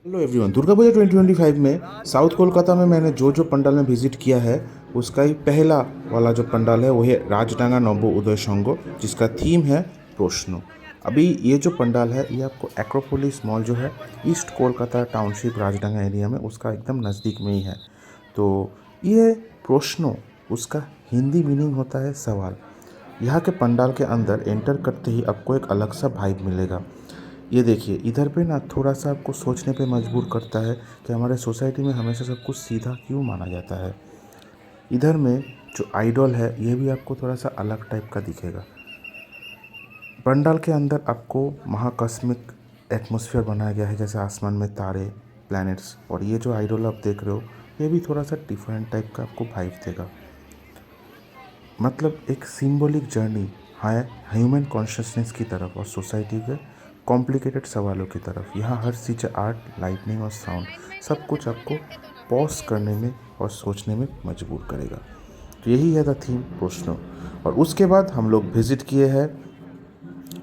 Hello everyone, Durga Puja 2025 में south Kolkata में मैंने जो पंडाल में विजिट किया है उसका ही पहला वाला जो पंडाल है वो है राजडांगा नव उदय संघ, जिसका थीम है प्रश्न। अभी ये जो पंडाल है ये आपको एक्रोपोलिस मॉल जो है ईस्ट कोलकाता टाउनशिप राजडांगा एरिया में उसका एकदम नज़दीक में ही है। तो ये प्रश्न उसका हिंदी मीनिंग होता है सवाल। यहाँ के पंडाल के अंदर एंटर करते ही आपको एक अलग सा वाइब मिलेगा। ये देखिए इधर पे ना थोड़ा सा आपको सोचने पे मजबूर करता है कि हमारे सोसाइटी में हमेशा सब कुछ सीधा क्यों माना जाता है। इधर में जो आइडल है ये भी आपको थोड़ा सा अलग टाइप का दिखेगा। पंडाल के अंदर आपको महाकस्मिक एटमॉस्फेयर बनाया गया है, जैसे आसमान में तारे, प्लैनेट्स। और ये जो आइडल आप देख रहे हो ये भी थोड़ा सा डिफरेंट टाइप का आपको वाइब देगा। मतलब एक सिंबॉलिक जर्नी है ह्यूमन कॉन्शियसनेस की तरफ और सोसाइटी के कॉम्प्लिकेटेड सवालों की तरफ। यहाँ हर चीज़ आर्ट, लाइटनिंग और साउंड सब कुछ आपको पॉज करने में और सोचने में मजबूर करेगा। तो यही है द थीम प्रश्न। और उसके बाद हम लोग विजिट किए हैं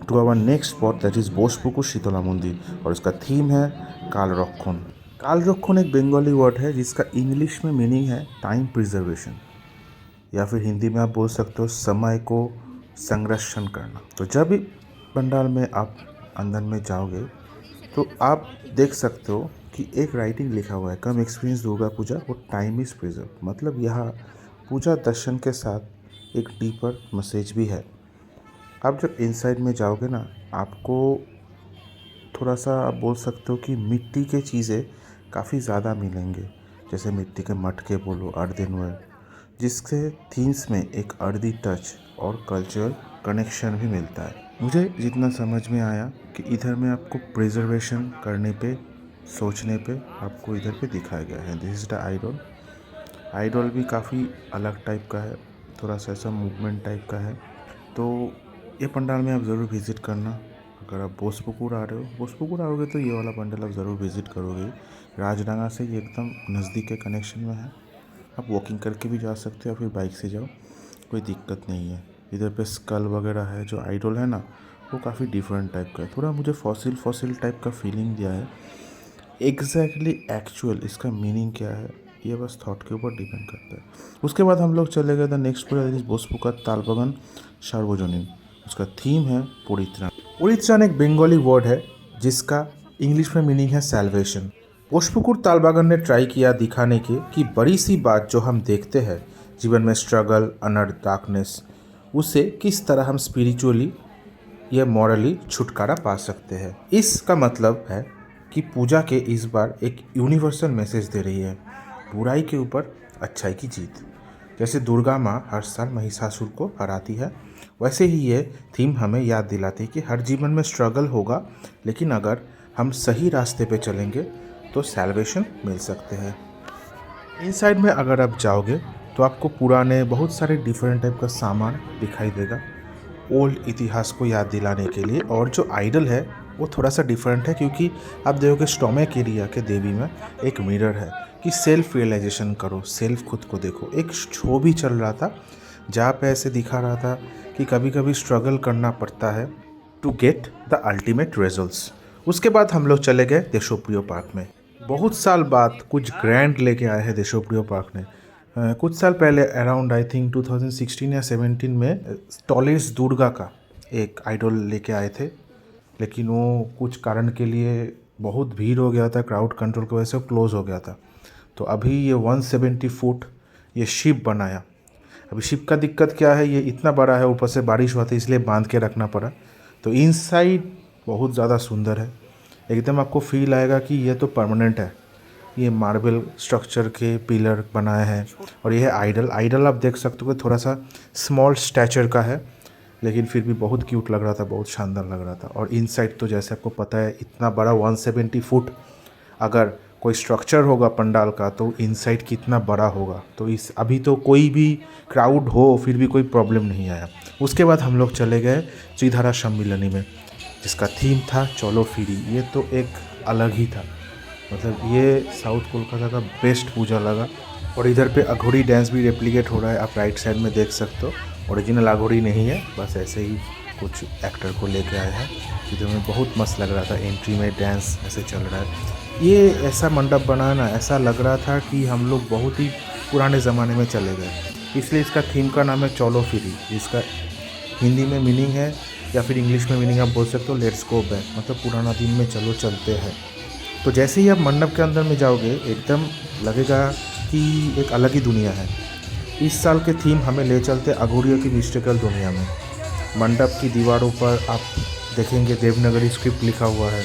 to our next spot, that is Bosepukur Sitala Mandir, और इसका थीम है कालरक्षण। कालरक्षण एक बंगाली वर्ड है जिसका इंग्लिश में मीनिंग है टाइम प्रिजर्वेशन, या फिर हिंदी में आप बोल सकते हो समय को संरक्षण करना। तो जब भी पंडाल में आप अंदर में जाओगे तो आप देख सकते हो कि एक राइटिंग लिखा हुआ है, कम एक्सपीरियंस दुर्गा पूजा वो टाइम इज़ प्रिजर्व। मतलब यहाँ पूजा दर्शन के साथ एक डीपर मैसेज भी है। आप जब इनसाइड में जाओगे ना आपको थोड़ा सा आप बोल सकते हो कि मिट्टी के चीज़ें काफ़ी ज़्यादा मिलेंगे, जैसे मिट्टी के मटके बोलो, अर्देनवेयर, जिससे थीम्स में एक अर्दी टच और कल्चरल कनेक्शन भी मिलता है। मुझे जितना समझ में आया कि इधर में आपको प्रिजर्वेशन करने पे, सोचने पे आपको इधर पे दिखाया गया है। This is the idol. Idol भी काफ़ी अलग टाइप का है, थोड़ा सा ऐसा मूवमेंट टाइप का है। तो ये पंडाल में आप ज़रूर विज़िट करना। अगर आप बोसपुकुर आ रहे हो, बोसपुकुर आओगे तो ये वाला पंडाल आप ज़रूर विज़िट करोगे। राजडांगा से ये एकदम नज़दीक के कनेक्शन में है। आप वॉकिंग करके भी जा सकते हो या फिर बाइक से जाओ, कोई दिक्कत नहीं है। इधर पे स्कल वगैरह है, जो आइडल है ना वो काफ़ी डिफरेंट टाइप का है, थोड़ा मुझे फॉसिल टाइप का फीलिंग दिया है। एग्जैक्टली एक्चुअल इसका मीनिंग क्या है ये बस थॉट के ऊपर डिपेंड करता है। उसके बाद हम लोग चले गए द नेक्स्ट पूरा बोसपुका तालबगन सार्वजनीन। उसका थीम है परित्राण। परित्राण एक बंगाली वर्ड है जिसका इंग्लिश में मीनिंग है सैल्वेशन। बोसपुकुर तालबागन ने ट्राई किया दिखाने के कि बड़ी सी बात जो हम देखते हैं जीवन में, स्ट्रगल, अनर्थ, डार्कनेस, उसे किस तरह हम स्पिरिचुअली या मॉरली छुटकारा पा सकते हैं। इसका मतलब है कि पूजा के इस बार एक यूनिवर्सल मैसेज दे रही है, बुराई के ऊपर अच्छाई की जीत। जैसे दुर्गा माँ हर साल महिषासुर को हराती है, वैसे ही ये थीम हमें याद दिलाती है कि हर जीवन में स्ट्रगल होगा, लेकिन अगर हम सही रास्ते पे चलेंगे तो सैल्वेशन मिल सकते हैं। इनसाइड में अगर आप जाओगे तो आपको पुराने बहुत सारे डिफरेंट टाइप का सामान दिखाई देगा, ओल्ड इतिहास को याद दिलाने के लिए। और जो आइडल है वो थोड़ा सा डिफरेंट है, क्योंकि आप देखोगे स्टोमक एरिया के देवी में एक मिरर है कि सेल्फ रियलाइजेशन करो, सेल्फ खुद को देखो। एक शो भी चल रहा था जहाँ पे ऐसे दिखा रहा था कि कभी कभी स्ट्रगल करना पड़ता है to get the ultimate results. उसके बाद हम लोग चले गए देशोप्रिय पार्क में। बहुत साल बाद कुछ ग्रैंड लेके आए हैं देशोप्रिय पार्क ने। कुछ साल पहले अराउंड आई थिंक 2016 या 17 में टॉलेस दुर्गा का एक आइडल लेके आए थे, लेकिन वो कुछ कारण के लिए बहुत भीड़ हो गया था, क्राउड कंट्रोल की वजह से क्लोज़ हो गया था। तो अभी ये 170 फुट ये शिप बनाया। अभी शिप का दिक्कत क्या है, ये इतना बड़ा है, ऊपर से बारिश हुआ था इसलिए बांध के रखना पड़ा। तो इनसाइड बहुत ज़्यादा सुंदर है, एकदम आपको फील आएगा कि ये तो परमानेंट है। ये मार्बल स्ट्रक्चर के पिलर बनाए हैं। और ये है आइडल आप देख सकते हो थोड़ा सा स्मॉल स्टैचर का है, लेकिन फिर भी बहुत क्यूट लग रहा था, बहुत शानदार लग रहा था। और इनसाइड तो जैसे आपको पता है इतना बड़ा 170 फुट अगर कोई स्ट्रक्चर होगा पंडाल का तो इनसाइड कितना बड़ा होगा। तो इस अभी तो कोई भी क्राउड हो फिर भी कोई प्रॉब्लम नहीं आया। उसके बाद हम लोग चले गए त्रिधारा सम्मिलनी में, जिसका थीम था चलो फिरी। ये तो एक अलग ही था, मतलब ये साउथ कोलकाता का बेस्ट पूजा लगा। और इधर पे अघोड़ी डांस भी रेप्लिकेट हो रहा है, आप राइट साइड में देख सकते हो। ओरिजिनल अघोड़ी नहीं है, बस ऐसे ही कुछ एक्टर को लेके आए हैं। इधर में बहुत मस्त लग रहा था, एंट्री में डांस ऐसे चल रहा है। ये ऐसा मंडप बना ना, ऐसा लग रहा था कि हम लोग बहुत ही पुराने ज़माने में चले गए। इसलिए इसका थीम का नाम है चौलो फिरी। इसका हिंदी में मीनिंग है या फिर इंग्लिश में मीनिंग आप बोल सकते हो लेट्स गो बैक, मतलब पुराना दिन में चलो चलते हैं। तो जैसे ही आप मंडप के अंदर में जाओगे एकदम लगेगा कि एक अलग ही दुनिया है। इस साल के थीम हमें ले चलते अघोरियों की मिस्टिकल दुनिया में। मंडप की दीवारों पर आप देखेंगे देवनागरी स्क्रिप्ट लिखा हुआ है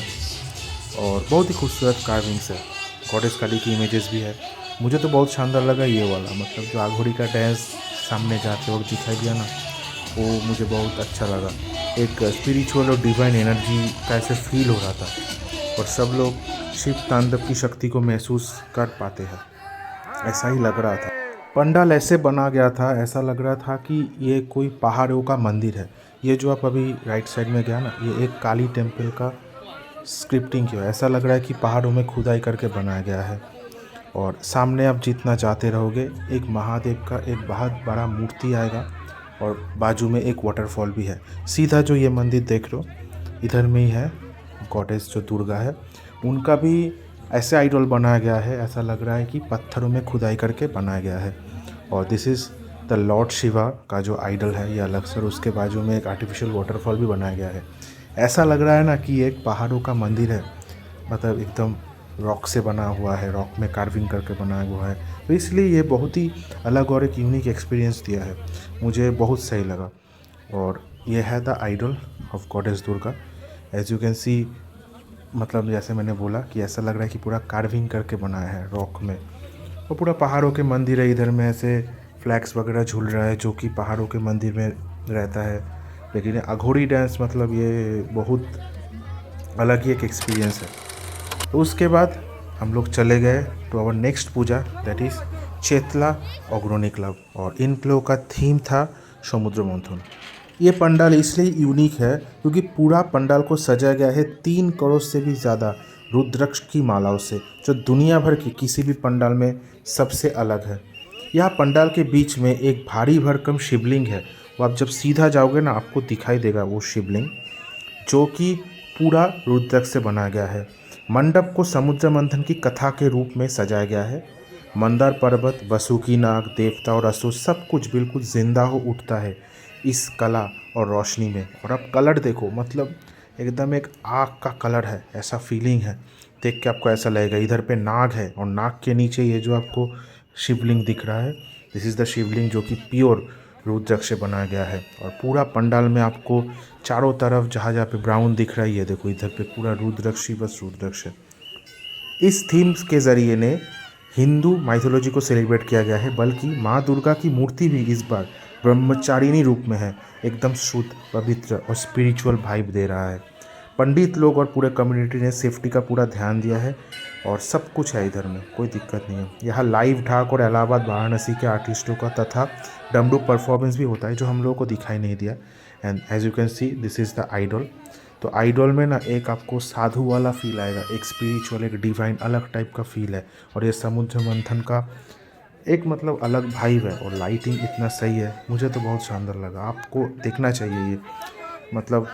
और बहुत ही खूबसूरत कार्विंग्स है। गॉडेस काली की इमेजेस भी है। मुझे तो बहुत शानदार लगा ये वाला, मतलब जो अघोरी का डांस सामने जाते वक्त दिखाई दिया ना, वो मुझे बहुत अच्छा लगा। एक स्पिरिचुअल और डिवाइन एनर्जी का ऐसे फील हो रहा था और सब लोग शिव तांडव की शक्ति को महसूस कर पाते हैं, ऐसा ही लग रहा था। पंडाल ऐसे बना गया था, ऐसा लग रहा था कि ये कोई पहाड़ों का मंदिर है। ये जो आप अभी राइट साइड में गया ना, ये एक काली टेम्पल का स्क्रिप्टिंग किया है। ऐसा लग रहा है कि पहाड़ों में खुदाई करके बनाया गया है। और सामने आप जितना जाते रहोगे एक महादेव का एक बहुत बड़ा मूर्ति आएगा और बाजू में एक वाटरफॉल भी है। सीधा जो ये मंदिर देख रहे हो इधर में ही है गॉडेस जो दुर्गा है, उनका भी ऐसे आइडल बनाया गया है। ऐसा लग रहा है कि पत्थरों में खुदाई करके बनाया गया है। और this is the Lord Shiva का जो आइडल है ये अलग से, उसके बाजू में एक आर्टिफिशियल वाटरफॉल भी बनाया गया है। ऐसा लग रहा है ना कि एक पहाड़ों का मंदिर है, मतलब एकदम रॉक से बना हुआ है, रॉक में कार्विंग करके बनाया हुआ है। तो इसलिए ये बहुत ही अलग और एक यूनिक एक्सपीरियंस दिया है, मुझे बहुत सही लगा। और ये है the idol of goddess Durga. As you can see, मतलब जैसे मैंने बोला कि ऐसा लग रहा है कि पूरा कार्विंग करके बनाया है रॉक में। और पूरा पहाड़ों के मंदिर है, इधर में ऐसे फ्लैग्स वगैरह झूल रहा है जो कि पहाड़ों के मंदिर में रहता है। लेकिन ये अघोरी डांस मतलब ये बहुत अलग ही एक एक्सपीरियंस है। तो उसके बाद हम लोग चले गए to our next puja, that is Chetla Agrani club. और इन लोगों का थीम था समुद्र मंथन। ये पंडाल इसलिए यूनिक है क्योंकि पूरा पंडाल को सजाया गया है 3 करोड़ से भी ज़्यादा रुद्राक्ष की मालाओं से, जो दुनिया भर की किसी भी पंडाल में सबसे अलग है। यह पंडाल के बीच में एक भारी भरकम शिवलिंग है। वो आप जब सीधा जाओगे ना आपको दिखाई देगा वो शिवलिंग, जो कि पूरा रुद्राक्ष से बनाया गया है। मंडप को समुद्र मंथन की कथा के रूप में सजाया गया है। मंदार पर्वत, वसुकी नाग, देवता और असुर सब कुछ बिल्कुल जिंदा हो उठता है इस कला और रोशनी में। और आप कलर देखो, मतलब एकदम एक आग का कलर है, ऐसा फीलिंग है। देख के आपको ऐसा लगेगा। इधर पे नाग है और नाग के नीचे ये जो आपको शिवलिंग दिख रहा है, दिस इज़ द शिवलिंग जो कि प्योर रुद्राक्ष से बनाया गया है। और पूरा पंडाल में आपको चारों तरफ जहाँ जहाँ पे ब्राउन दिख रहा है, ये देखो इधर पे पूरा रुद्राक्ष ही बस रुद्राक्ष है। इस थीम्स के ज़रिए ने हिंदू माइथोलॉजी को सेलिब्रेट किया गया है, बल्कि माँ दुर्गा की मूर्ति भी इस बार ब्रह्मचारिणी रूप में है। एकदम शुद्ध, पवित्र और स्पिरिचुअल वाइब दे रहा है। पंडित लोग और पूरे कम्युनिटी ने सेफ्टी का पूरा ध्यान दिया है और सब कुछ है इधर में, कोई दिक्कत नहीं है। यहाँ लाइव ढाक और इलाहाबाद वाराणसी के आर्टिस्टों का तथा डमरू परफॉर्मेंस भी होता है जो हम लोगों को दिखाई नहीं दिया। And as you can see this is the idol. तो आइडल में ना एक आपको साधु वाला फील आएगा, एक स्पिरिचुअल, एक डिवाइन अलग टाइप का फील है। और ये समुद्र मंथन का एक मतलब अलग वाइब है और लाइटिंग इतना सही है, मुझे तो बहुत शानदार लगा। आपको देखना चाहिए ये, मतलब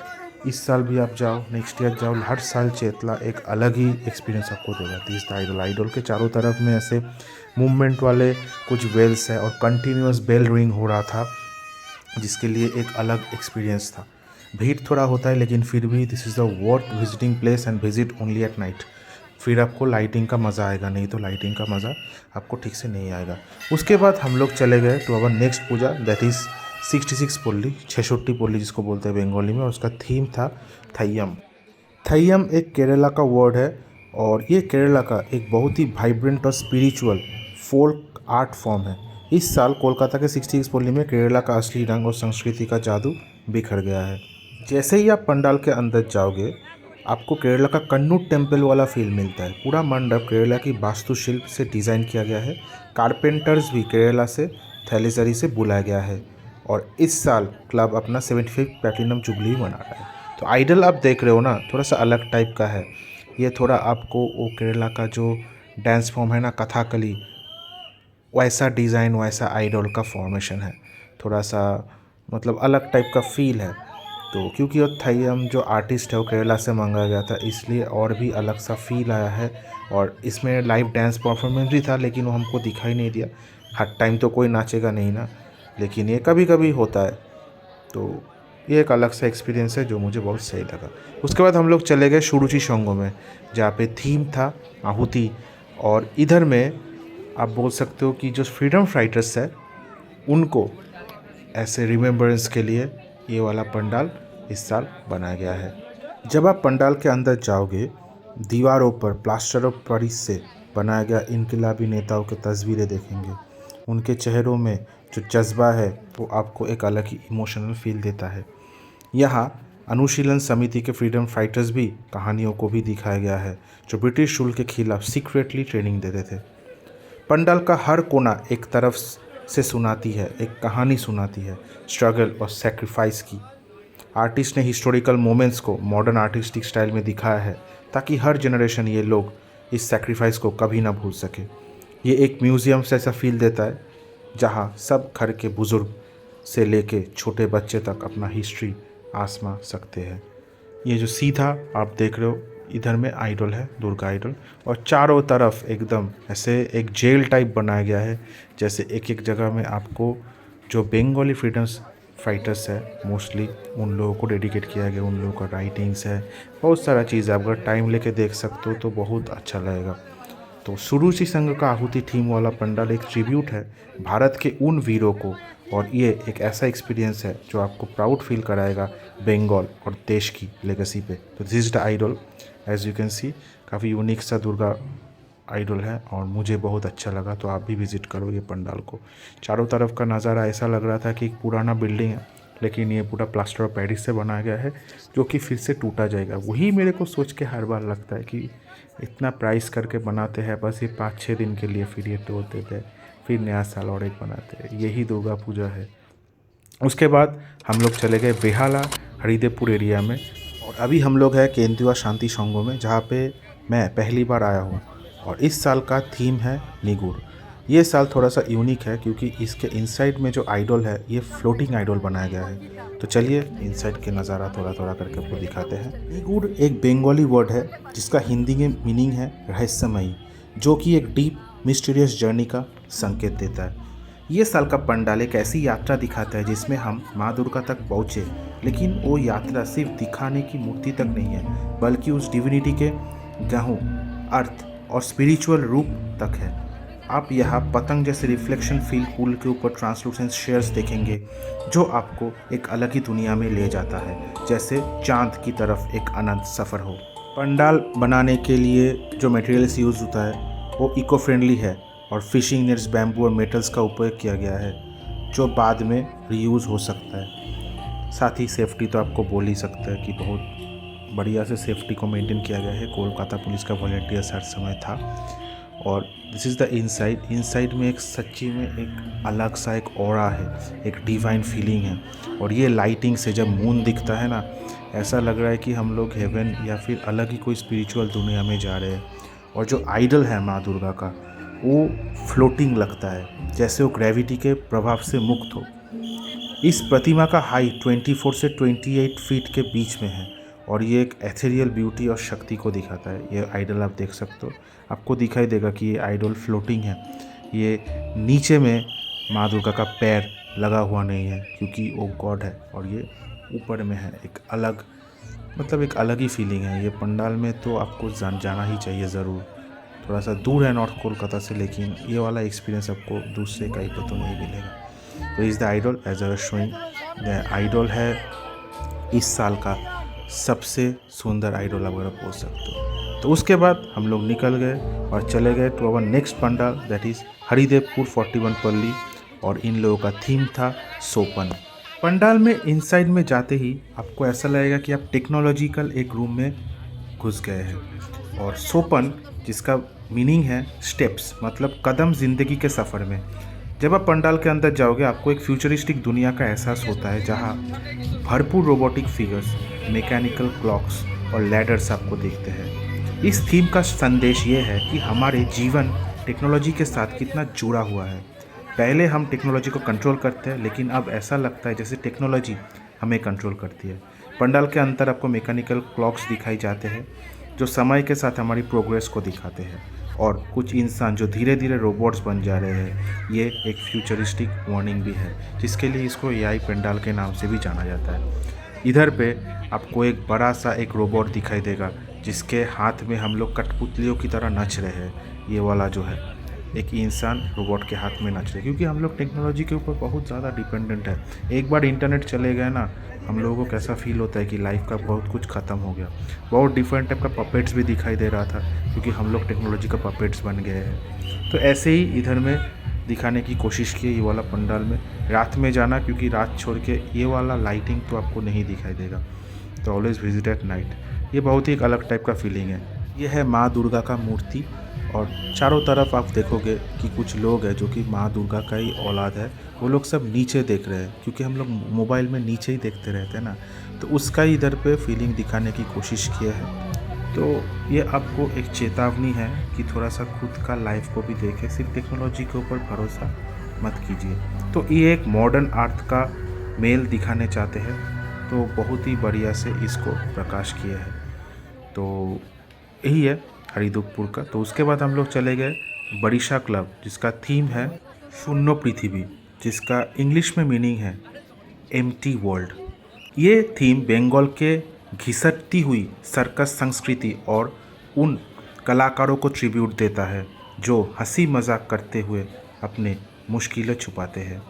इस साल भी आप जाओ, नेक्स्ट ईयर जाओ, हर साल चेतला एक अलग ही एक्सपीरियंस आपको देगा। This the idol. आइडल के चारों तरफ में ऐसे मूवमेंट वाले कुछ बेल्स है और कंटिन्यूस बेल रिंग हो रहा था, जिसके लिए एक अलग एक्सपीरियंस था। भीड़ थोड़ा होता है लेकिन फिर भी this is the worth visiting place and visit only at night. फिर आपको लाइटिंग का मज़ा आएगा, नहीं तो लाइटिंग का मज़ा आपको ठीक से नहीं आएगा। उसके बाद हम लोग चले गए to our next puja, that is 66 Pally, 66 Pally जिसको बोलते हैं बंगाली में। और उसका थीम था थैयम। थैयम एक केरला का वर्ड है और ये केरला का एक बहुत ही वाइब्रेंट और स्पिरिचुअल फोल्क आर्ट फॉर्म है। इस साल कोलकाता के 66 पोल्ली में केरला का असली रंग और संस्कृति का जादू बिखर गया है। जैसे ही आप पंडाल के अंदर जाओगे आपको केरला का कन्नूर टेम्पल वाला फील मिलता है। पूरा मंडप केरला की वास्तुशिल्प से डिज़ाइन किया गया है। कारपेंटर्स भी केरला से थैलेसरी से बुलाया गया है। और इस साल क्लब अपना 75 प्लैटिनम जुबली मना रहा है। तो आइडल आप देख रहे हो ना, थोड़ा सा अलग टाइप का है। ये थोड़ा आपको वो केरला का जो डांस फॉर्म है ना कथाकली, वैसा डिज़ाइन, वैसा आइडल का फॉर्मेशन है। थोड़ा सा मतलब अलग टाइप का फील है। तो क्योंकि वो थय्यम जो आर्टिस्ट है वो केरला से मंगाया गया था, इसलिए और भी अलग सा फील आया है। और इसमें लाइव डांस परफॉर्मेंस भी था, लेकिन वो हमको दिखाई नहीं दिया। हर टाइम तो कोई नाचेगा नहीं ना, लेकिन ये कभी कभी होता है। तो ये एक अलग सा एक्सपीरियंस है जो मुझे बहुत सही लगा। उसके बाद हम लोग चले गए शुरुचि शोंगो में, जहाँ पे थीम था आहुति। और इधर में आप बोल सकते हो कि जो फ्रीडम फाइटर्स है उनको ऐसे रिमेम्बरेंस के लिए ये वाला पंडाल इस साल बनाया गया है। जब आप पंडाल के अंदर जाओगे, दीवारों पर प्लास्टर ऑफ पेरिस से बनाया गया इनकलाबी नेताओं की तस्वीरें देखेंगे। उनके चेहरों में जो जज्बा है वो आपको एक अलग ही इमोशनल फील देता है। यहाँ अनुशीलन समिति के फ्रीडम फाइटर्स भी कहानियों को भी दिखाया गया है, जो ब्रिटिश रूल के खिलाफ सीक्रेटली ट्रेनिंग देते थे। पंडाल का हर कोना एक तरफ से सुनाती है, एक कहानी सुनाती है, स्ट्रगल और सेक्रीफाइस की। आर्टिस्ट ने हिस्टोरिकल मोमेंट्स को मॉडर्न आर्टिस्टिक स्टाइल में दिखाया है, ताकि हर जनरेशन ये लोग इस सेक्रीफाइस को कभी ना भूल सके। ये एक म्यूज़ियम से ऐसा फील देता है जहाँ सब घर के बुज़ुर्ग से लेके छोटे बच्चे तक अपना हिस्ट्री आजमा सकते हैं। ये जो सीधा आप देख रहे हो, इधर में आइडल है, दुर्गा आइडल, और चारों तरफ एकदम ऐसे एक जेल टाइप बनाया गया है। जैसे एक एक जगह में आपको जो बंगाली फ्रीडम्स फाइटर्स है मोस्टली उन लोगों को डेडिकेट किया गया, उन लोगों का राइटिंग्स है, बहुत सारा चीज़ है। अगर टाइम लेके देख सकते हो तो बहुत अच्छा लगेगा। तो सुरुचि संघ का आहुति थीम वाला पंडाल एक ट्रिब्यूट है भारत के उन वीरों को, और ये एक ऐसा एक्सपीरियंस है जो आपको प्राउड फील कराएगा बंगाल और देश की लेगेसी पे। तो this is the idol, as you can see काफ़ी यूनिक सा दुर्गा आइडल है और मुझे बहुत अच्छा लगा। तो आप भी विज़िट करो ये पंडाल को। चारों तरफ का नज़ारा ऐसा लग रहा था कि एक पुराना बिल्डिंग है, लेकिन ये पूरा प्लास्टर ऑफ पेरिस से बनाया गया है, जो कि फिर से टूटा जाएगा। वही मेरे को सोच के हर बार लगता है कि इतना प्राइस करके बनाते हैं बस ये 5-6 दिन के लिए, फिर ये तोड़ देते हैं, फिर नया साल और एक बनाते हैं। यही दुर्गा पूजा है। उसके बाद हम लोग चले गए बेहाला हरिदेवपुर एरिया में, और अभी हम लोग हैं केंदुआ शांति संघो में, जहाँ पे मैं पहली बार आया हूँ। और इस साल का थीम है निगुर। ये साल थोड़ा सा यूनिक है क्योंकि इसके इनसाइड में जो आइडल है ये फ्लोटिंग आइडल बनाया गया है। तो चलिए इनसाइड के नज़ारा थोड़ा थोड़ा करके आपको दिखाते हैं। निगुर एक बंगाली वर्ड है जिसका हिंदी में मीनिंग है रहस्यमयी, जो कि एक डीप मिस्टीरियस जर्नी का संकेत देता है। ये साल का पंडाल एक ऐसी यात्रा दिखाता है जिसमें हम माँ दुर्गा तक पहुँचे, लेकिन वो यात्रा सिर्फ दिखाने की मूर्ति तक नहीं है, बल्कि उस डिविनिटी के गहूँ अर्थ और स्पिरिचुअल रूप तक है। आप यहाँ पतंग जैसे रिफ्लेक्शन फील पूल के ऊपर ट्रांसलूसेंट शेयर्स देखेंगे, जो आपको एक अलग ही दुनिया में ले जाता है, जैसे चांद की तरफ एक अनंत सफ़र हो। पंडाल बनाने के लिए जो मटेरियल्स यूज़ होता है वो इको फ्रेंडली है, और फिशिंग नेट्स, बैम्बू और मेटल्स का उपयोग किया गया है, जो बाद में रीयूज़ हो सकता है। साथ ही सेफ्टी तो आपको बोल ही सकता है कि बहुत बढ़िया से सेफ्टी को मेंटेन किया गया है। कोलकाता पुलिस का वॉलंटियर्स हर समय था। और this is the inside. Inside में एक सच्ची में एक अलग सा एक ऑरा है, एक डिवाइन फीलिंग है। और ये लाइटिंग से जब मून दिखता है ना, ऐसा लग रहा है कि हम लोग हेवन या फिर अलग ही कोई स्पिरिचुअल दुनिया में जा रहे हैं। और जो आइडल है माँ दुर्गा का, वो फ्लोटिंग लगता है, जैसे वो ग्रेविटी के प्रभाव से मुक्त हो। इस प्रतिमा का हाइट 24 से 28 फीट के बीच में है, और ये एक एथेरियल ब्यूटी और शक्ति को दिखाता है। ये आइडल आप देख सकते हो, आपको दिखाई देगा कि ये आइडल फ्लोटिंग है। ये नीचे में माँ दुर्गा का पैर लगा हुआ नहीं है क्योंकि वो गॉड है, और ये ऊपर में है। एक अलग मतलब एक अलग ही फीलिंग है। ये पंडाल में तो आपको जाना ही चाहिए ज़रूर। थोड़ा सा दूर है नॉर्थ कोलकाता से, लेकिन ये वाला एक्सपीरियंस आपको दूसरे कहीं पर तो नहीं मिलेगा। तो is the idol as I was showing. The idol है इस साल का सबसे सुंदर आइडल आप बोल सकते हो। तो उसके बाद हम लोग निकल गए और चले गए to our next pandal, that is Haridevpur 41 Pally, और इन लोगों का थीम था सोपन। पंडाल में इनसाइड में जाते ही आपको ऐसा लगेगा कि आप टेक्नोलॉजिकल एक रूम में घुस गए हैं। और सोपन जिसका मीनिंग है स्टेप्स, मतलब कदम ज़िंदगी के सफ़र में। जब आप पंडाल के अंदर जाओगे आपको एक फ्यूचरिस्टिक दुनिया का एहसास होता है, जहाँ भरपूर रोबोटिक फिगर्स, मैकेनिकल क्लॉक्स और लैडर्स आपको दिखते हैं। इस थीम का संदेश ये है कि हमारे जीवन टेक्नोलॉजी के साथ कितना जुड़ा हुआ है। पहले हम टेक्नोलॉजी को कंट्रोल करते हैं, लेकिन अब ऐसा लगता है जैसे टेक्नोलॉजी हमें कंट्रोल करती है। पंडाल के अंदर आपको मैकेनिकल क्लॉक्स दिखाई जाते हैं जो समय के साथ हमारी प्रोग्रेस को दिखाते हैं, और कुछ इंसान जो धीरे धीरे रोबोट्स बन जा रहे हैं। ये एक फ्यूचरिस्टिक वार्निंग भी है, जिसके लिए इसको एआई पंडाल के नाम से भी जाना जाता है। इधर पे आपको एक बड़ा सा एक रोबोट दिखाई देगा जिसके हाथ में हम लोग कठपुतलियों की तरह नच रहे हैं। ये वाला जो है एक इंसान रोबोट के हाथ में नच रहे, क्योंकि हम लोग टेक्नोलॉजी के ऊपर बहुत ज़्यादा डिपेंडेंट है। एक बार इंटरनेट चले गए ना, हम लोगों को कैसा फील होता है कि लाइफ का बहुत कुछ ख़त्म हो गया। बहुत डिफरेंट टाइप का पपेट्स भी दिखाई दे रहा था, क्योंकि हम लोग टेक्नोलॉजी का पपेट्स बन गए हैं। तो ऐसे ही इधर में दिखाने की कोशिश की ये वाला पंडाल में। रात में जाना, क्योंकि रात छोड़ के ये वाला लाइटिंग तो आपको नहीं दिखाई देगा। तो ऑलवेज़ विजिट एट नाइट। ये बहुत ही एक अलग टाइप का फीलिंग है। ये है माँ दुर्गा का मूर्ति, और चारों तरफ आप देखोगे कि कुछ लोग हैं जो कि माँ दुर्गा का ही औलाद है। वो लोग सब नीचे देख रहे हैं, क्योंकि हम लोग मोबाइल में नीचे ही देखते रहते हैं ना, तो उसका ही इधर पे फीलिंग दिखाने की कोशिश किया है। तो ये आपको एक चेतावनी है कि थोड़ा सा खुद का लाइफ को भी देखें, सिर्फ टेक्नोलॉजी के ऊपर भरोसा मत कीजिए। तो ये एक मॉडर्न आर्ट का मेल दिखाने चाहते हैं, तो बहुत ही बढ़िया से इसको प्रकाश किया है। तो यही है हरिदुकपुर का। तो उसके बाद हम लोग चले गए बड़ीशा क्लब, जिसका थीम है शून्य पृथ्वी, जिसका इंग्लिश में मीनिंग है एम्प्टी वर्ल्ड। ये थीम बंगाल के घिसटती हुई सर्कस संस्कृति और उन कलाकारों को ट्रिब्यूट देता है जो हंसी मजाक करते हुए अपने मुश्किलें छुपाते हैं।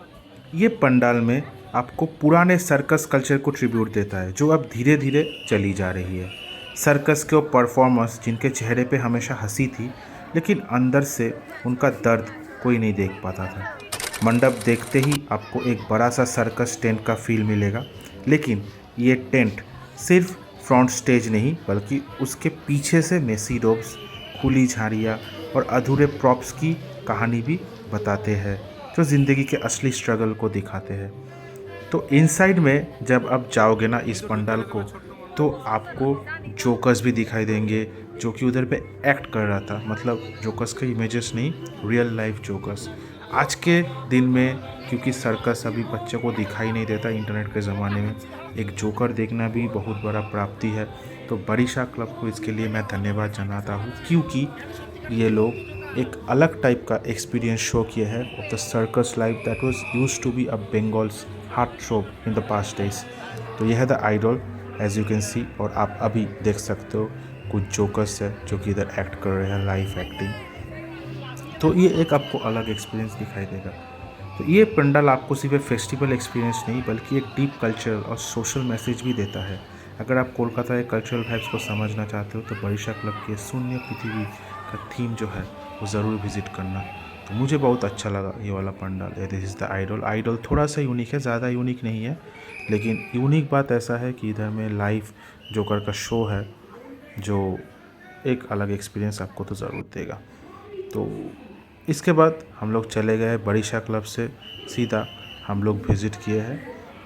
ये पंडाल में आपको पुराने सर्कस कल्चर को ट्रिब्यूट देता है, जो अब धीरे धीरे चली जा रही है। सर्कस के वो परफॉर्मर्स जिनके चेहरे पे हमेशा हंसी थी, लेकिन अंदर से उनका दर्द कोई नहीं देख पाता था। मंडप देखते ही आपको एक बड़ा सा सर्कस टेंट का फील मिलेगा, लेकिन ये टेंट सिर्फ फ्रंट स्टेज नहीं, बल्कि उसके पीछे से मेसी रोब्स, खुली झाड़ियाँ और अधूरे प्रॉप्स की कहानी भी बताते हैं, जो ज़िंदगी के असली स्ट्रगल को दिखाते हैं। तो इनसाइड में जब आप जाओगे ना इस पंडाल को, तो आपको जोकर्स भी दिखाई देंगे जो कि उधर पे एक्ट कर रहा था। मतलब जोकर्स के इमेजेस नहीं, रियल लाइफ जोकर्स। आज के दिन में क्योंकि सर्कस अभी बच्चे को दिखाई नहीं देता इंटरनेट के ज़माने में, एक जोकर देखना भी बहुत बड़ा प्राप्ति है। तो बड़ीशा क्लब को इसके लिए मैं धन्यवाद जनाता हूँ, क्योंकि ये लोग एक अलग टाइप का एक्सपीरियंस शो किया है of the circus life that was used to be a Bengal's heart throb in the past days. तो यह है the idol as you can see, और आप अभी देख सकते हो कुछ जोकर्स है जो कि इधर एक्ट कर रहे हैं, लाइव एक्टिंग। तो ये एक आपको अलग एक्सपीरियंस दिखाई देगा। तो ये पंडाल आपको सिर्फ एक फेस्टिवल एक्सपीरियंस नहीं, बल्कि एक डीप कल्चरल और सोशल मैसेज भी देता है। अगर आप कोलकाता के कल्चरल वाइब्स को समझना चाहते हो, तो बड़ीशा क्लब के शून्य पृथ्वी का थीम जो है वो ज़रूर विजिट करना। तो मुझे बहुत अच्छा लगा ये वाला pandal. This is the idol. Idol थोड़ा सा यूनिक है, ज़्यादा यूनिक नहीं है, लेकिन यूनिक बात ऐसा है कि इधर में लाइव जोकर का शो है, जो एक अलग एक्सपीरियंस आपको तो ज़रूर देगा। तो इसके बाद हम लोग चले गए बड़ीशा क्लब से सीधा हम लोग विज़िट किए हैं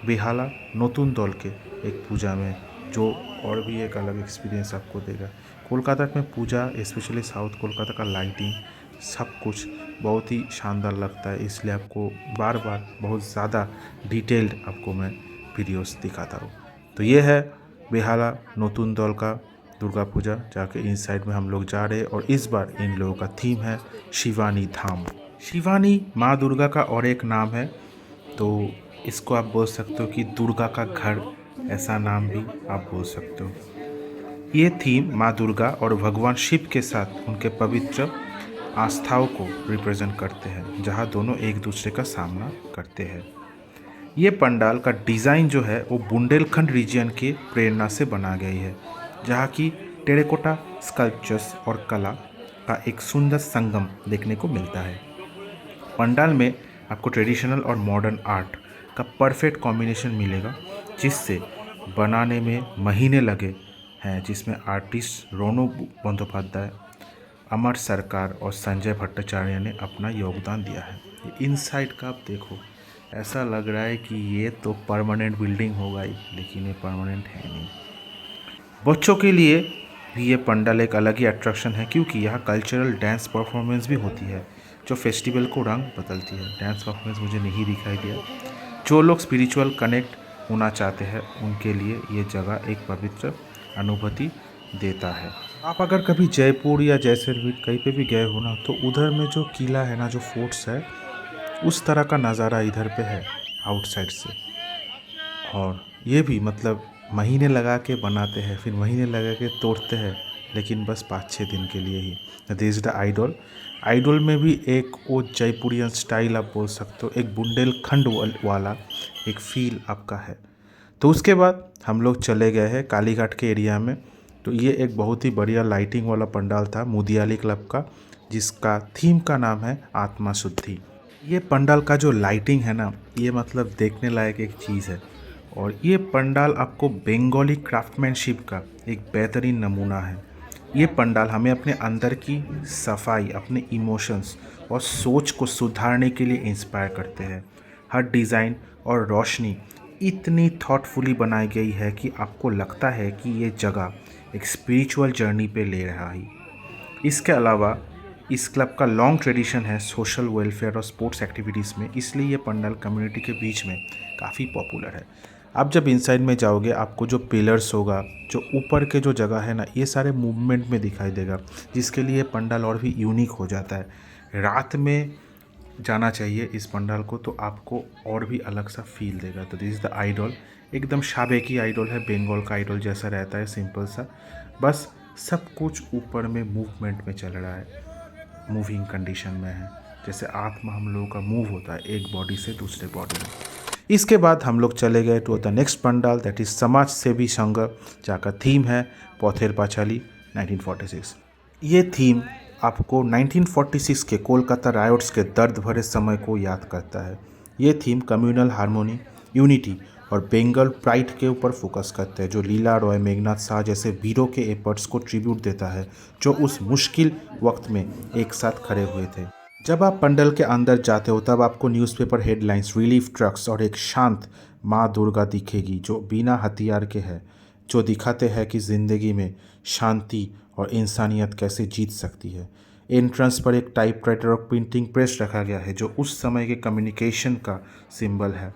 बेहाला नतून दल के एक पूजा में, जो और भी एक अलग एक्सपीरियंस आपको देगा। कोलकाता में पूजा, स्पेशली साउथ कोलकाता का लाइटिंग, सब कुछ बहुत ही शानदार लगता है, इसलिए आपको बार बार बहुत ज़्यादा डिटेल्ड आपको मैं वीडियोस दिखाता हूँ। तो ये है बेहाला नतून दल का दुर्गा पूजा, जाके इनसाइड में हम लोग जा रहे हैं। और इस बार इन लोगों का थीम है शिवानी धाम। शिवानी माँ दुर्गा का और एक नाम है, तो इसको आप बोल सकते हो कि दुर्गा का घर, ऐसा नाम भी आप बोल सकते हो। ये थीम माँ दुर्गा और भगवान शिव के साथ उनके पवित्र आस्थाओं को रिप्रेजेंट करते हैं, जहाँ दोनों एक दूसरे का सामना करते हैं। ये पंडाल का डिज़ाइन जो है वो बुंदेलखंड रीजन के प्रेरणा से बना गई है, जहाँ की टेराकोटा स्कल्पचर्स और कला का एक सुंदर संगम देखने को मिलता है। पंडाल में आपको ट्रेडिशनल और मॉडर्न आर्ट का परफेक्ट कॉम्बिनेशन मिलेगा, जिससे बनाने में महीने लगे हैं, जिसमें आर्टिस्ट रोनो बंदोपाध्याय, अमर सरकार और संजय भट्टाचार्य ने अपना योगदान दिया है। इनसाइड का आप देखो, ऐसा लग रहा है कि ये तो परमानेंट बिल्डिंग होगा ही, लेकिन ये परमानेंट है नहीं। बच्चों के लिए भी ये पंडाल एक अलग ही अट्रैक्शन है, क्योंकि यहाँ कल्चरल डांस परफॉर्मेंस भी होती है, जो फेस्टिवल को रंग बदलती है। डांस परफॉर्मेंस मुझे नहीं दिखाई दिया। जो लोग स्पिरिचुअल कनेक्ट होना चाहते हैं उनके लिए ये जगह एक पवित्र अनुभूति देता है। आप अगर कभी जयपुर या जैसलमेर कहीं पे भी गए हो ना, तो उधर में जो किला है ना, जो फोर्ट्स है, उस तरह का नज़ारा इधर पे है आउटसाइड से। और ये भी मतलब महीने लगा के बनाते हैं, फिर महीने लगा के तोड़ते हैं, लेकिन बस 5-6 दिन के लिए ही। This is the idol. Idol में भी एक वो जयपुरियन स्टाइल आप बोल सकते हो, एक बुंदेलखंड वाला एक फील आपका है। तो उसके बाद हम लोग चले गए हैं कालीघाट के एरिया में। तो ये एक बहुत ही बढ़िया लाइटिंग वाला पंडाल था मुदियाली क्लब का, जिसका थीम का नाम है आत्मा शुद्धि। ये पंडाल का जो लाइटिंग है ना, ये मतलब देखने लायक एक चीज़ है। और ये पंडाल आपको बंगाली क्राफ्टमैनशिप का एक बेहतरीन नमूना है। ये पंडाल हमें अपने अंदर की सफाई, अपने इमोशंस और सोच को सुधारने के लिए इंस्पायर करते हैं। हर डिज़ाइन और रोशनी इतनी थॉटफुली बनाई गई है कि आपको लगता है कि ये जगह एक स्पिरिचुअल जर्नी पे ले रहा है। इसके अलावा इस क्लब का लॉन्ग ट्रेडिशन है सोशल वेलफेयर और स्पोर्ट्स एक्टिविटीज़ में, इसलिए ये पंडाल कम्युनिटी के बीच में काफ़ी पॉपुलर है। आप जब इनसाइड में जाओगे, आपको जो पिलर्स होगा, जो ऊपर के जो जगह है ना, ये सारे मूवमेंट में दिखाई देगा, जिसके लिए पंडाल और भी यूनिक हो जाता है। रात में जाना चाहिए इस पंडाल को, तो आपको और भी अलग सा फील देगा। तो दिस इज़ द आइडोल। एकदम शाबेकी आइडोल है, बंगाल का आइडोल जैसा रहता है, सिंपल सा। बस सब कुछ ऊपर में मूवमेंट में चल रहा है, मूविंग कंडीशन में है, जैसे आत्मा हम लोगों का मूव होता है एक बॉडी से दूसरे बॉडी में। इसके बाद हम लोग चले गए to the next pandal, that is Samaj Sevi संघ, जहाँ थीम है पौथेर पाचाली 1946। ये थीम आपको 1946 के कोलकाता रायोट्स के दर्द भरे समय को याद करता है। ये थीम कम्युनल हार्मोनी, यूनिटी और बेंगल प्राइड के ऊपर फोकस करते हैं, जो लीला रॉय, मेघनाथ शाह जैसे वीरों के एफर्ट्स को ट्रिब्यूट देता है, जो उस मुश्किल वक्त में एक साथ खड़े हुए थे। जब आप पंडल के अंदर जाते हो, तब आपको न्यूज़पेपर हेडलाइंस, रिलीफ ट्रक्स और एक शांत माँ दुर्गा दिखेगी, जो बिना हथियार के है, जो दिखाते हैं कि ज़िंदगी में शांति और इंसानियत कैसे जीत सकती है। एंट्रेंस पर एक टाइपराइटर और प्रिंटिंग प्रेस रखा गया है, जो उस समय के कम्युनिकेशन का सिंबल है।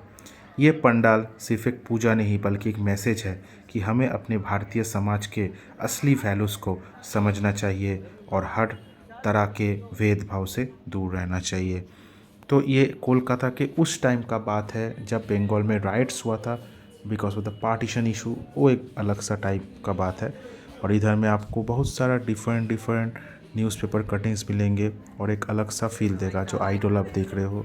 ये पंडाल सिर्फ एक पूजा नहीं, बल्कि एक मैसेज है कि हमें अपने भारतीय समाज के असली वैल्यूज़ को समझना चाहिए और हर तरह के भेदभाव से दूर रहना चाहिए। तो ये कोलकाता के उस टाइम का बात है जब बंगाल में राइट्स हुआ था because of the partition issue, वो एक अलग सा टाइप का बात है। और इधर में आपको बहुत सारा डिफरेंट न्यूज़पेपर कटिंग्स मिलेंगे और एक अलग सा फील देगा। जो आइडल आप देख रहे हो,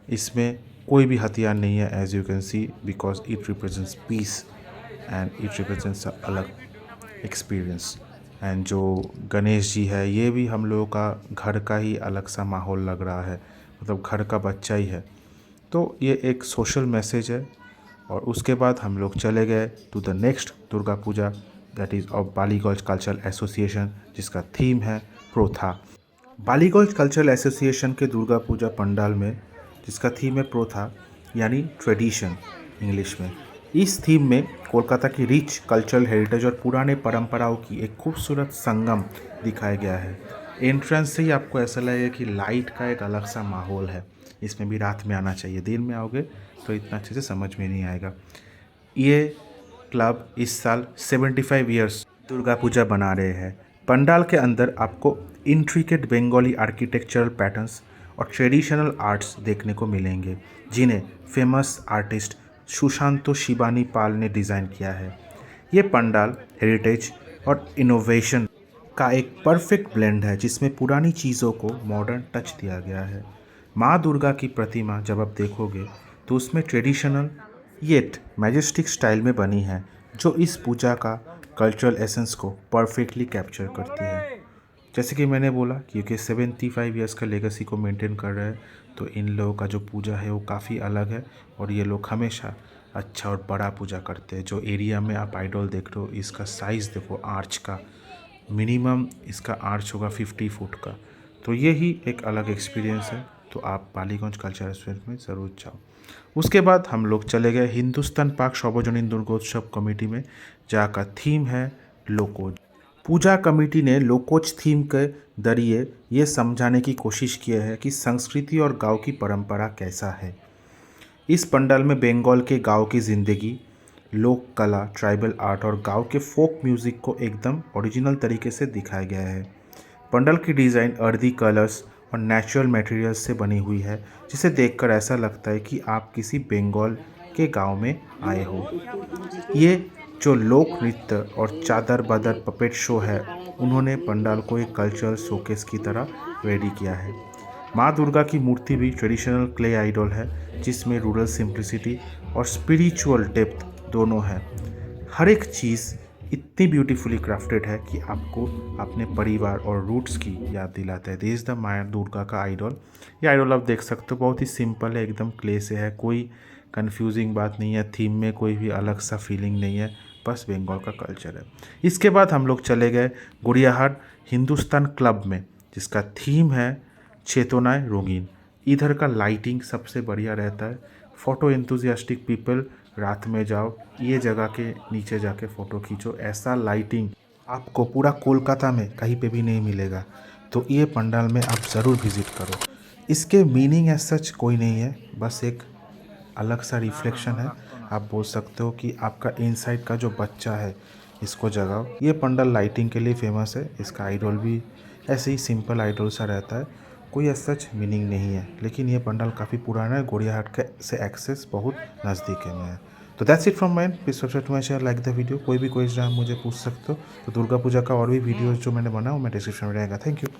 इसमें कोई भी हथियार नहीं है, as you can see, because it represents peace and it represents a अलग एक्सपीरियंस। एंड जो गणेश जी है, ये भी हम लोगों का घर का ही अलग सा माहौल लग रहा है, मतलब घर का बच्चा ही है। तो ये एक सोशल मैसेज है। और उसके बाद हम लोग चले गए to the next Durga puja, that is of Ballygunge cultural association, जिसका थीम है प्रोथा। बालीगंज कल्चरल एसोसिएशन के दुर्गा पूजा पंडाल में, जिसका थीम है प्रोथा यानी ट्रेडिशन इंग्लिश में, इस थीम में कोलकाता की रिच कल्चरल हेरिटेज और पुराने परंपराओं की एक खूबसूरत संगम दिखाया गया है। एंट्रेंस से ही आपको ऐसा लगेगा कि लाइट का एक अलग सा माहौल है। इसमें भी रात में आना चाहिए, दिन में आओगे तो इतना अच्छे से समझ में नहीं आएगा। ये क्लब इस साल 75 ईयर्स दुर्गा पूजा बना रहे हैं। पंडाल के अंदर आपको इंट्रिकेट बंगाली आर्किटेक्चरल पैटर्न्स और ट्रेडिशनल आर्ट्स देखने को मिलेंगे, जिन्हें फेमस आर्टिस्ट सुशांतो शिबानी पाल ने डिज़ाइन किया है। ये पंडाल हेरिटेज और इनोवेशन का एक परफेक्ट ब्लेंड है, जिसमें पुरानी चीज़ों को मॉडर्न टच दिया गया है। माँ दुर्गा की प्रतिमा जब आप देखोगे तो उसमें ट्रेडिशनल येट मैजेस्टिक स्टाइल में बनी है, जो इस पूजा का कल्चरल एसेंस को परफेक्टली कैप्चर करती है। जैसे कि मैंने बोला, क्योंकि 75 ईयर्स का लेगेसी को मेंटेन कर रहे हैं, तो इन लोगों का जो पूजा है वो काफ़ी अलग है। और ये लोग हमेशा अच्छा और बड़ा पूजा करते हैं। जो एरिया में आप आइडल देख रहे हो, इसका साइज़ देखो, आर्च का मिनिमम इसका आर्च होगा 50 फुट का। तो ये ही एक अलग एक्सपीरियंस है। तो आप बालीगंज कल्चर रेस्टोरेंट में ज़रूर जाओ। उसके बाद हम लोग चले गए हिंदुस्तान पाक सार्वजनिक दुर्गोत्सव कमेटी में, जहाँ का थीम है लोकोज। पूजा कमेटी ने लोकोज थीम के जरिए ये समझाने की कोशिश की है कि संस्कृति और गांव की परंपरा कैसा है। इस पंडाल में बंगाल के गांव की ज़िंदगी, लोक कला, ट्राइबल आर्ट और गांव के फोक म्यूज़िक को एकदम ओरिजिनल तरीके से दिखाया गया है। पंडाल की डिज़ाइन अर्दी कलर्स और नेचुरल मटेरियल्स से बनी हुई है, जिसे देखकर ऐसा लगता है कि आप किसी बंगाल के गांव में आए हो। ये जो लोक नृत्य और चादर बादर पपेट शो है, उन्होंने पंडाल को एक कल्चरल शोकेस की तरह रेडी किया है। माँ दुर्गा की मूर्ति भी ट्रेडिशनल क्ले आइडल है, जिसमें रूरल सिंप्लिसिटी और स्पिरिचुअल डेप्थ दोनों है। हर एक चीज़ इतनी ब्यूटीफुली क्राफ्टेड है कि आपको अपने परिवार और रूट्स की याद दिलाता है। दिस इज़ द माँ दुर्गा का आइडल। ये आइडल आप देख सकते हो, बहुत ही सिंपल है, एकदम क्ले से है, कोई कंफ्यूजिंग बात नहीं है, थीम में कोई भी अलग सा फीलिंग नहीं है, बस बंगाल का कल्चर है। इसके बाद हम लोग चले गए गुड़ियाहाट हिंदुस्तान क्लब में, जिसका थीम है चेतनाएं रंगीन। इधर का लाइटिंग सबसे बढ़िया रहता है। फ़ोटो एंथुजियास्टिक पीपल, रात में जाओ, ये जगह के नीचे जाके फ़ोटो खींचो, ऐसा लाइटिंग आपको पूरा कोलकाता में कहीं पे भी नहीं मिलेगा। तो ये पंडाल में आप ज़रूर विज़िट करो। इसके मीनिंग एज सच कोई नहीं है, बस एक अलग सा रिफ्लेक्शन है। आप बोल सकते हो कि आपका इनसाइड का जो बच्चा है, इसको जगाओ। ये पंडाल लाइटिंग के लिए फेमस है। इसका आइडल भी ऐसे ही सिंपल आइडल सा रहता है, कोई एज सच मीनिंग नहीं है। लेकिन ये पंडाल काफ़ी पुराना है, गोड़ियाहाट के से एक्सेस बहुत नज़दीक में है। तो that's it from mine. Please subscribe to my channel, like the video. कोई भी क्वेश्चन आप मुझे पूछ सकते हो। तो दुर्गा पूजा का और भी वीडियोज़ जो मैंने बनाया वो मैं डिस्क्रिप्शन में रहेगा। Thank you.